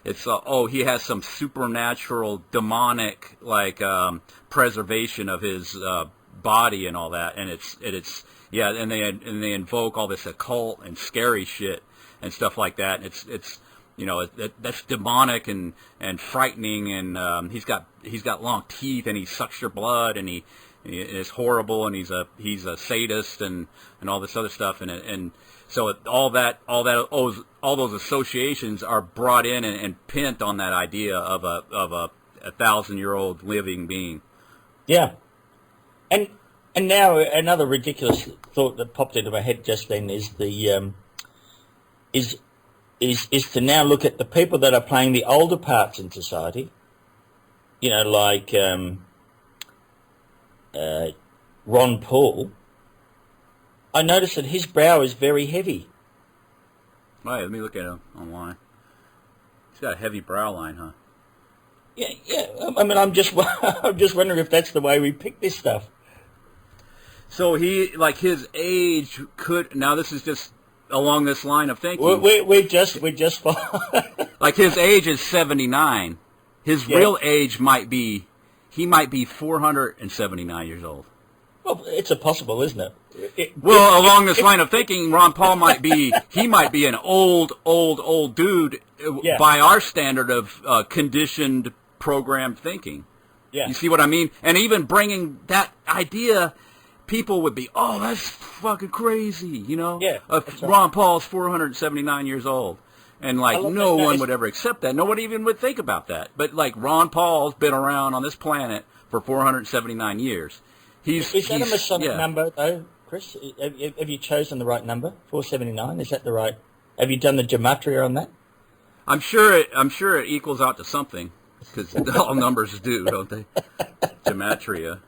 it's he has some supernatural demonic like preservation of his body and all that, and it's yeah, and they invoke all this occult and scary shit and stuff like that. And it's that's demonic and frightening, and he's got long teeth, and he sucks your blood, and he is horrible, and he's a sadist and all this other stuff, and so all those associations are brought in and pinned on that idea of a 1,000-year-old living being. Yeah, and now another ridiculous thought that popped into my head just then is is to now look at the people that are playing the older parts in society. Like Ron Paul. I noticed that his brow is very heavy. Right, let me look at him online. He's got a heavy brow line, huh? Yeah. I mean, I'm just wondering if that's the way we pick this stuff. So his age could. Now this is just along this line of thinking. We just like his age is 79. His real age might be 479 years old. Well, it's a possible, isn't it? Along this line of thinking, Ron Paul might be an old dude by our standard of conditioned programmed thinking. Yeah. You see what I mean? And even bringing that idea, people would be, oh, that's fucking crazy, Yeah. Ron Paul's 479 years old. And, no one would ever accept that. Nobody even would think about that. But, Ron Paul's been around on this planet for 479 years. Is that a Masonic number, though, Chris? Have you chosen the right number, 479? Is that the right? Have you done the gematria on that? I'm sure it equals out to something, because all numbers do, don't they? Gematria.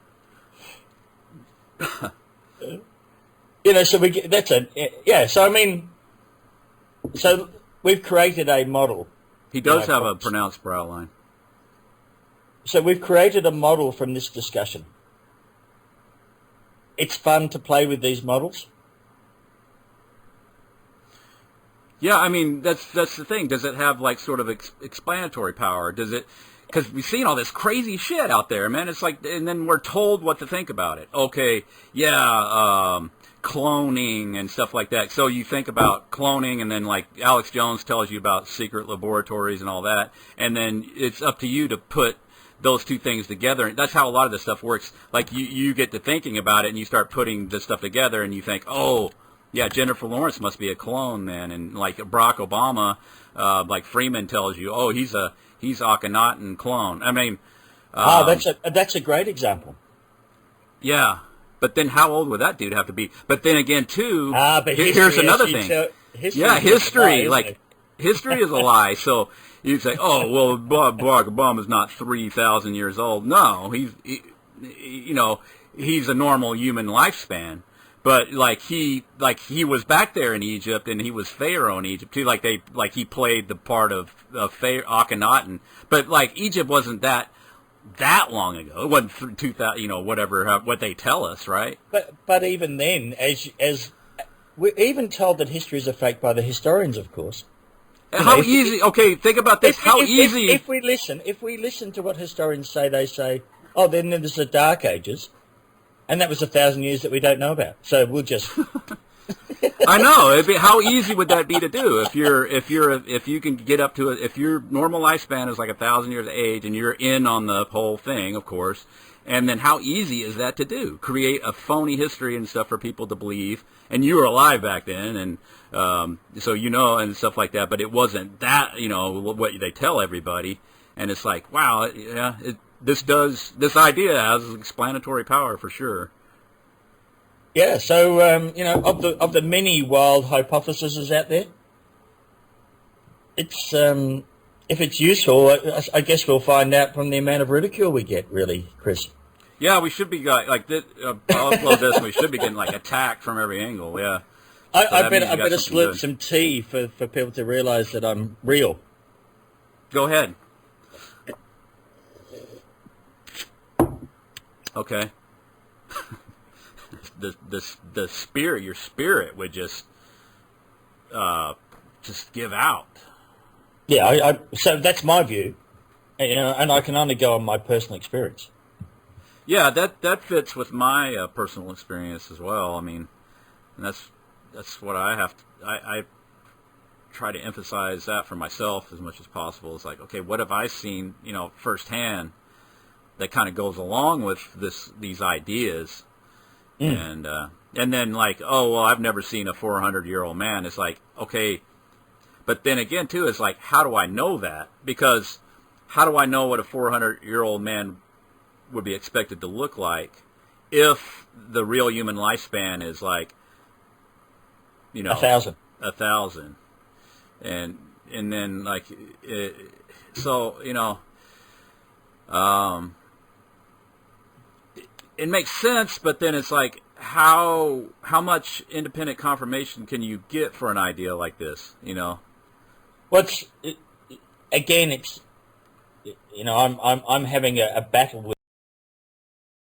So we've created a model. He does have a pronounced brow line. So we've created a model from this discussion. It's fun to play with these models. Yeah, I mean, that's the thing. Does it have sort of explanatory power? Does it? Because we've seen all this crazy shit out there, man. It's and then we're told what to think about it. Okay, cloning and stuff like that. So you think about cloning, and then Alex Jones tells you about secret laboratories and all that, and then it's up to you to put those two things together. And that's how a lot of this stuff works. You get to thinking about it, and you start putting this stuff together, and you think, oh, yeah, Jennifer Lawrence must be a clone then, and Barack Obama, Freeman tells you, oh, he's Akhenaten clone. I mean, that's a great example. Yeah, but then how old would that dude have to be? But then again, too, here's another thing. History, history is a lie. So you'd say, oh, well, Barack Obama's not 3,000 years old. No, he's a normal human lifespan. But he was back there in Egypt, and he was Pharaoh in Egypt too. He played the part of Akhenaten. But Egypt wasn't that long ago. It wasn't 2000, whatever what they tell us, right? But even then, as we're even told that history is a fake by the historians, of course. How easy? Okay, think about this. How easy? If we listen to what historians say, they say, oh, then there's the Dark Ages. And that was 1,000 years that we don't know about. So we'll just. I know. How easy would that be to do if you can get up to it? If your normal lifespan is 1,000 years of age, and you're in on the whole thing, of course. And then how easy is that to do? Create a phony history and stuff for people to believe. And you were alive back then, and so and stuff like that. But it wasn't that what they tell everybody. And it's wow, yeah. This idea has explanatory power for sure. Yeah, so of the many wild hypotheses out there, it's if it's useful, I guess we'll find out from the amount of ridicule we get, really, Chris. Yeah, we should be this. I'll upload this. We should be getting attacked from every angle. Yeah, I better slurp some tea for people to realise that I'm real. Go ahead. Okay. the spirit, your spirit would just give out. Yeah, so that's my view, and I can only go on my personal experience. Yeah, that fits with my personal experience as well. I mean, and that's what I have to. I try to emphasize that for myself as much as possible. It's like, okay, what have I seen, firsthand that kind of goes along with these ideas, and then like, oh well, I've never seen a 400-year-old man. It's like, okay, but then again too, it's like, how do I know that? Because how do I know what a 400-year-old man would be expected to look like if the real human lifespan is like, 1,000. 1,000, and then like, so it makes sense, but then it's like, how much independent confirmation can you get for an idea like this? Again, it's I'm having a battle with